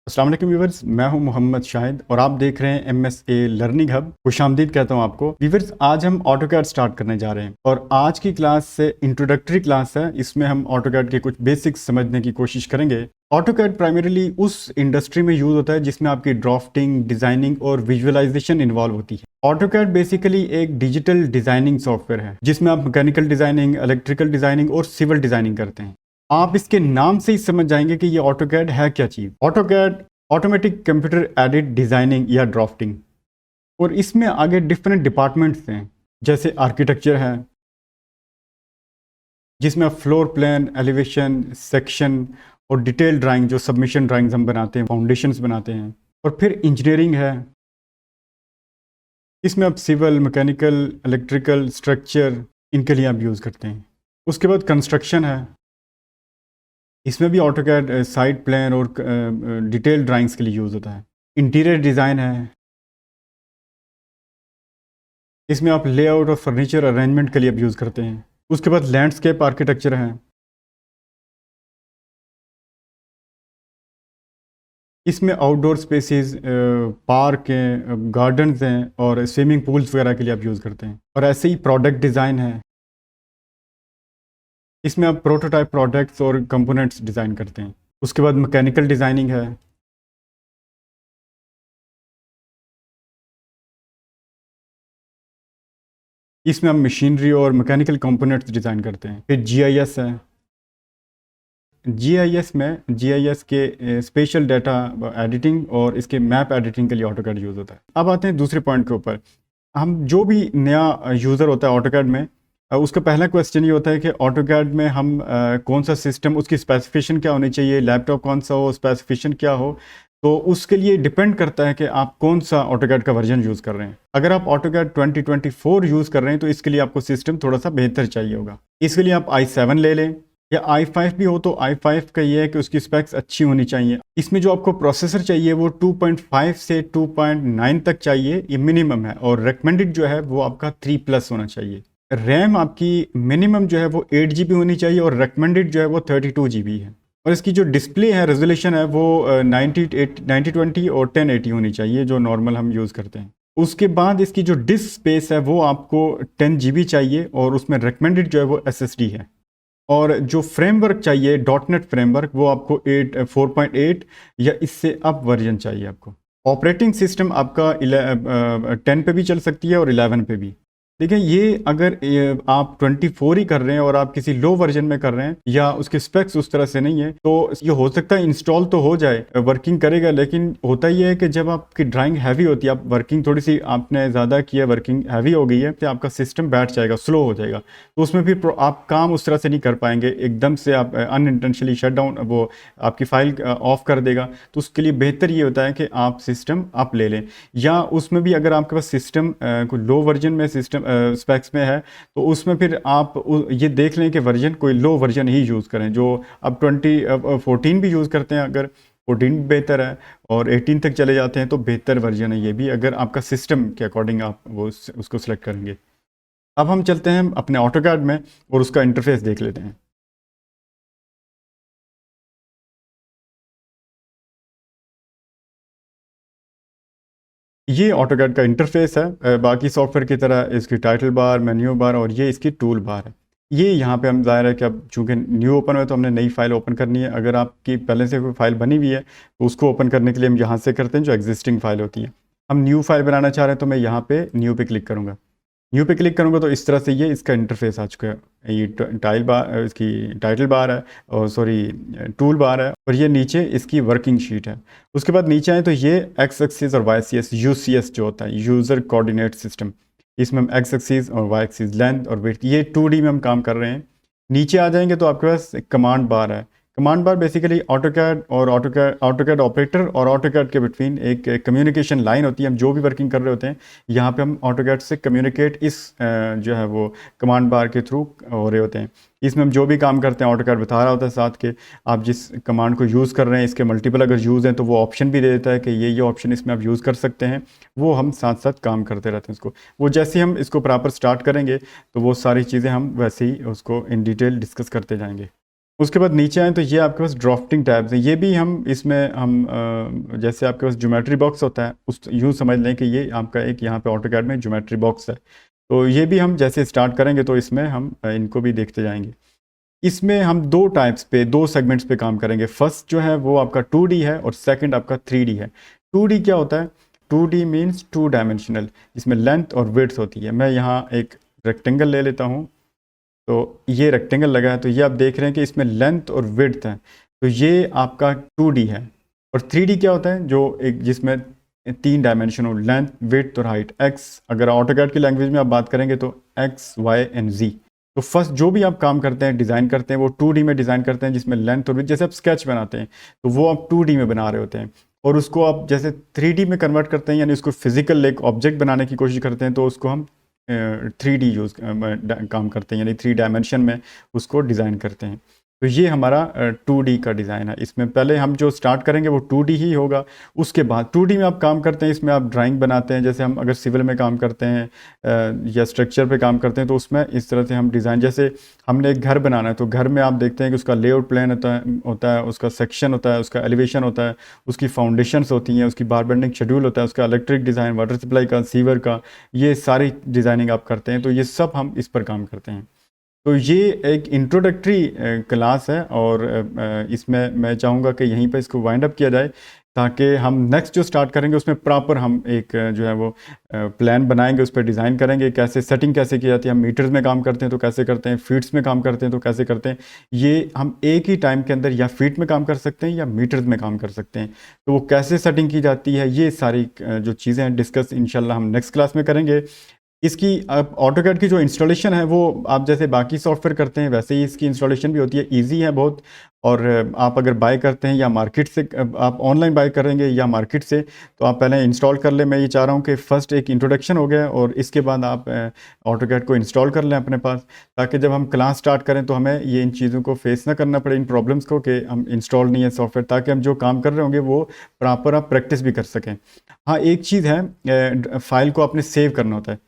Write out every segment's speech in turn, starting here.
अस्सलाम वालेकुम व्यूवर्स, मैं हूं मोहम्मद शाहिद और आप देख रहे हैं MSA लर्निंग हब। खुशामदीद कहता हूं आपको। व्यूवर्स, आज हम ऑटोकैड स्टार्ट करने जा रहे हैं और आज की क्लास से इंट्रोडक्टरी क्लास है। इसमें हम ऑटोकैड के कुछ बेसिक्स समझने की कोशिश करेंगे। ऑटोकैड प्राइमरीली उस इंडस्ट्री में यूज होता है जिसमें आपकी ड्राफ्टिंग, डिजाइनिंग और विजुअलाइजेशन इन्वॉल्व होती है। ऑटोकैड बेसिकली एक डिजिटल डिजाइनिंग सॉफ्टवेयर है जिसमें आप मैकेनिकल डिजाइनिंग, इलेक्ट्रिकल डिजाइनिंग और सिविल डिजाइनिंग करते हैं। आप इसके नाम से ही समझ जाएंगे कि ये ऑटोकैड है क्या चीज़। AutoCAD automatic computer aided designing या ड्राफ्टिंग, और इसमें आगे डिफरेंट डिपार्टमेंट्स हैं जैसे आर्किटेक्चर है जिसमें आप फ्लोर प्लान, एलिवेशन, सेक्शन और डिटेल ड्राइंग, जो सबमिशन ड्राइंग्स हम बनाते हैं, फाउंडेशंस बनाते हैं। और फिर इंजीनियरिंग है, इसमें आप सिविल, मैकेनिकल, इलेक्ट्रिकल, स्ट्रक्चर, इनके लिए आप यूज़ करते हैं। उसके बाद कंस्ट्रक्शन है, इसमें भी ऑटोकैड साइड प्लान और डिटेल ड्राइंग्स के लिए यूज़ होता है। इंटीरियर डिज़ाइन है, इसमें आप लेआउट और फर्नीचर अरेंजमेंट के लिए आप यूज़ करते हैं। उसके बाद लैंडस्केप आर्किटेक्चर है, इसमें आउटडोर स्पेसेस, पार्क हैं, गार्डन्स हैं और स्विमिंग पूल्स वगैरह के लिए आप यूज़ करते हैं। और ऐसे ही प्रोडक्ट डिज़ाइन है, इसमें आप प्रोटोटाइप प्रोडक्ट्स और कंपोनेंट्स डिज़ाइन करते हैं। उसके बाद मैकेनिकल डिज़ाइनिंग है, इसमें आप मशीनरी और मैकेनिकल कंपोनेंट्स डिज़ाइन करते हैं। फिर GIS है, GIS के स्पेशल डाटा एडिटिंग और इसके मैप एडिटिंग के लिए ऑटोकैड यूज़ होता है। अब आते हैं दूसरे पॉइंट के ऊपर। हम जो भी नया यूज़र होता है ऑटोकैड में, उसका पहला क्वेश्चन ये होता है कि ऑटोकैड में हम कौन सा सिस्टम, उसकी स्पेसिफिकेशन क्या होनी चाहिए, लैपटॉप कौन सा हो, स्पेसिफिकेशन क्या हो। तो उसके लिए डिपेंड करता है कि आप कौन सा ऑटोकैड का वर्जन यूज़ कर रहे हैं। अगर आप ऑटोकैड 2024 यूज़ कर रहे हैं तो इसके लिए आपको सिस्टम थोड़ा सा बेहतर चाहिए होगा। इसके लिए आप i7 ले लें, या i5 भी हो तो i5 का ये है कि उसकी स्पेक्स अच्छी होनी चाहिए। इसमें जो आपको प्रोसेसर चाहिए वो 2.5 से 2.9 तक चाहिए, ये मिनिमम है। और रिकमेंडेड जो है वो आपका 3+ होना चाहिए। रैम आपकी मिनिमम जो है वो 8 GB होनी चाहिए और रिकमेंडेड जो है वो 32 GB है। और इसकी जो डिस्प्ले है, रेजोल्यूशन है, वो 9020 और 1080 होनी चाहिए, जो नॉर्मल हम यूज़ करते हैं। उसके बाद इसकी जो डिस्क स्पेस है वो आपको 10 GB चाहिए और उसमें रिकमेंडेड जो है वो SSD है। और जो फ्रेमवर्क चाहिए, डॉटनेट फ्रेमवर्क, वो आपको 4.8 या इससे अप वर्जन चाहिए आपको। ऑपरेटिंग सिस्टम आपका 10 पे भी चल सकती है और 11 पे भी। देखिए, ये अगर आप 24 ही कर रहे हैं और आप किसी लो वर्जन में कर रहे हैं या उसके स्पेक्स उस तरह से नहीं है, तो ये हो सकता है इंस्टॉल तो हो जाए, वर्किंग करेगा। लेकिन होता ये है कि जब आपकी ड्राइंग हैवी होती है, आप वर्किंग थोड़ी सी आपने ज़्यादा किया, वर्किंग हैवी हो गई है, तो आपका सिस्टम बैठ जाएगा, स्लो हो जाएगा। तो उसमें फिर आप काम उस तरह से नहीं कर पाएंगे। एकदम से आप अनइंटेंशनली शट डाउन, वो आपकी फाइल ऑफ कर देगा। तो उसके लिए बेहतर ये होता है कि आप सिस्टम अप ले लें, या उसमें भी अगर आपके पास सिस्टम कोई लो वर्जन में सिस्टम स्पेक्स में है तो उसमें फिर आप ये देख लें कि वर्जन कोई लो वर्जन ही यूज़ करें। जो अब 14 भी यूज़ करते हैं, अगर 14 भी बेहतर है और 18 तक चले जाते हैं तो बेहतर वर्जन है ये भी, अगर आपका सिस्टम के अकॉर्डिंग आप वो उसको सेलेक्ट करेंगे। अब हम चलते हैं अपने ऑटोकैड में और उसका इंटरफेस देख लेते हैं। ये ऑटोकैड का इंटरफेस है। बाकी सॉफ्टवेयर की तरह इसकी टाइटल बार, मेन्यू बार और ये इसकी टूल बार है। ये यहाँ पे हम ज़ाहिर है कि अब चूँकि न्यू ओपन है तो हमने नई फाइल ओपन करनी है। अगर आपकी पहले से कोई फाइल बनी हुई है तो उसको ओपन करने के लिए हम यहाँ से करते हैं जो एग्जिस्टिंग फाइल होती है। हम न्यू फाइल बनाना चाह रहे हैं तो मैं यहाँ पे न्यू पे क्लिक करूँगा। न्यू पे क्लिक करूँगा तो इस तरह से ये इसका इंटरफेस आ चुका है। ये टाइल बार, इसकी टाइटल बार है, और सॉरी टूल बार है, और ये नीचे इसकी वर्किंग शीट है। उसके बाद नीचे आए तो ये एक्स एक्सिस और वाई एक्सिस, UCS जो होता है, यूज़र कोऑर्डिनेट सिस्टम, इसमें हम एक्स एक्सिस और वाई एक्सिस, लेंथ और विड्थ, ये 2D में हम काम कर रहे हैं। नीचे आ जाएंगे तो आपके पास कमांड बार है। कमांड बार बेसिकली ऑटोकैड और ऑटोकैड ऑपरेटर और ऑटोकैड के बिटवीन एक कम्युनिकेशन लाइन होती है। हम जो भी वर्किंग कर रहे होते हैं, यहाँ पे हम ऑटोकैड से कम्युनिकेट इस जो है वो कमांड बार के थ्रू हो रहे होते हैं। इसमें हम जो भी काम करते हैं ऑटोकैड बता रहा होता है साथ के, आप जिस कमांड को यूज़ कर रहे हैं इसके मल्टीपल अगर यूज़ हैं तो वो ऑप्शन भी दे देता है कि ये ऑप्शन इसमें आप यूज़ कर सकते हैं। वो हम साथ साथ काम करते रहते हैं इसको। वो जैसे ही हम इसको प्रॉपर स्टार्ट करेंगे तो वो सारी चीज़ें हम वैसे ही उसको इन डिटेल डिस्कस करते जाएंगे। उसके बाद नीचे आए तो ये आपके पास ड्राफ्टिंग टैब्स हैं। ये भी हम इसमें हम जैसे आपके पास ज्योमेट्री बॉक्स होता है, उस यूँ समझ लें कि ये आपका एक यहाँ पे ऑटोकैड में ज्योमेट्री बॉक्स है। तो ये भी हम जैसे स्टार्ट करेंगे तो इसमें हम इनको भी देखते जाएंगे। इसमें हम दो टाइप्स पे, दो सेगमेंट्स पे काम करेंगे। फर्स्ट जो है वो आपका 2D है और सेकंड आपका 3D है। 2D क्या होता है? 2D मीन्स टू डायमेंशनल, इसमें लेंथ और विड्थ होती है। मैं यहाँ एक रेक्टेंगल ले लेता हूँ, तो ये रेक्टेंगल लगा है, तो ये आप देख रहे हैं कि इसमें लेंथ और विड्थ है, तो ये आपका 2D है। और 3D क्या होता है? जो एक जिसमें 3 डायमेंशन हो, लेंथ, विड्थ और हाइट। एक्स, अगर ऑटोकैड की लैंग्वेज में आप बात करेंगे तो एक्स, वाई एंड जी। तो फर्स्ट जो भी आप काम करते हैं, डिज़ाइन करते हैं, वो 2D में डिज़ाइन करते हैं, जिसमें लेंथ और विड्थ, जैसे आप स्केच बनाते हैं तो वो आप 2D में बना रहे होते हैं, और उसको आप जैसे 3D में कन्वर्ट करते हैं, यानी उसको फिजिकल एक ऑब्जेक्ट बनाने की कोशिश करते हैं, तो उसको हम 3D यूज़ काम करते हैं, यानी 3 डायमेंशन में उसको डिज़ाइन करते हैं। तो ये हमारा 2D का डिज़ाइन है। इसमें पहले हम जो स्टार्ट करेंगे वो 2D ही होगा। उसके बाद 2D में आप काम करते हैं, इसमें आप ड्राइंग बनाते हैं, जैसे हम अगर सिविल में काम करते हैं या स्ट्रक्चर पे काम करते हैं, तो उसमें इस तरह से हम डिज़ाइन, जैसे हमने एक घर बनाना है तो घर में आप देखते हैं कि उसका लेआउट प्लान होता है, उसका सेक्शन होता है, उसका एलिवेशन होता है, उसकी फाउंडेशंस होती हैं, उसकी बार बेंडिंग शेड्यूल होता है, उसका इलेक्ट्रिक डिज़ाइन, वाटर सप्लाई का, सीवर का, ये सारी डिज़ाइनिंग आप करते हैं। तो ये सब हम इस पर काम करते हैं। तो ये एक इंट्रोडक्टरी क्लास है, और इसमें मैं चाहूँगा कि यहीं पर इसको वाइंड अप किया जाए, ताकि हम नेक्स्ट जो स्टार्ट करेंगे उसमें प्रॉपर हम एक जो है वो प्लान बनाएंगे, उस पर डिज़ाइन करेंगे, कैसे सेटिंग कैसे की जाती है, हम मीटर्स में काम करते हैं तो कैसे करते हैं, फीट्स में काम करते हैं तो कैसे करते हैं। ये हम एक ही टाइम के अंदर या फीट में काम कर सकते हैं या मीटर्स में काम कर सकते हैं, तो वो कैसे सेटिंग की जाती है, ये सारी जो चीज़ें हैं डिस्कस इंशाल्लाह हम नेक्स्ट क्लास में करेंगे। इसकी अब ऑटोकैड की जो इंस्टॉलेशन है वो आप जैसे बाकी सॉफ्टवेयर करते हैं वैसे ही इसकी इंस्टॉलेशन भी होती है, इजी है बहुत। और आप अगर बाय करते हैं या मार्केट से, आप ऑनलाइन बाय करेंगे या मार्केट से, तो आप पहले इंस्टॉल कर लें। मैं ये चाह रहा हूँ कि फ़र्स्ट एक इंट्रोडक्शन हो गया और इसके बाद आप ऑटोकैड को इंस्टॉल कर लें अपने पास, ताकि जब हम क्लास स्टार्ट करें तो हमें ये इन चीज़ों को फेस ना करना पड़े, इन प्रॉब्लम्स को, कि हम इंस्टॉल नहीं है सॉफ्टवेयर, ताकि हम जो काम कर रहे होंगे वो प्रॉपर आप प्रैक्टिस भी कर सकें। हाँ, एक चीज़ है, फ़ाइल को आपने सेव करना होता है,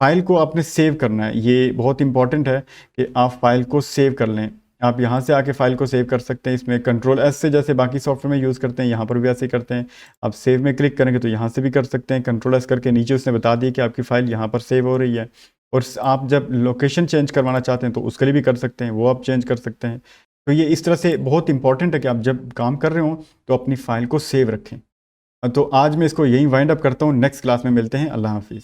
फाइल को आपने सेव करना है, ये बहुत इंपॉर्टेंट है कि आप फाइल को सेव कर लें। आप यहाँ से आके फाइल को सेव कर सकते हैं, इसमें कंट्रोल एस से जैसे बाकी सॉफ्टवेयर में यूज़ करते हैं, यहाँ पर भी ऐसे ही करते हैं। आप सेव में क्लिक करेंगे तो यहाँ से भी कर सकते हैं, कंट्रोल एस करके नीचे उसने बता दिया कि आपकी फ़ाइल यहाँ पर सेव हो रही है। और आप जब लोकेशन चेंज करवाना चाहते हैं तो उसके लिए भी कर सकते हैं, वो आप चेंज कर सकते हैं। तो ये इस तरह से बहुत इंपॉर्टेंट है कि आप जब काम कर रहे हों तो अपनी फ़ाइल को सेव रखें। तो आज मैं इसको यहीं वाइंड अप करता हूँ, नेक्स्ट क्लास में मिलते हैं। अल्लाह हाफिज़।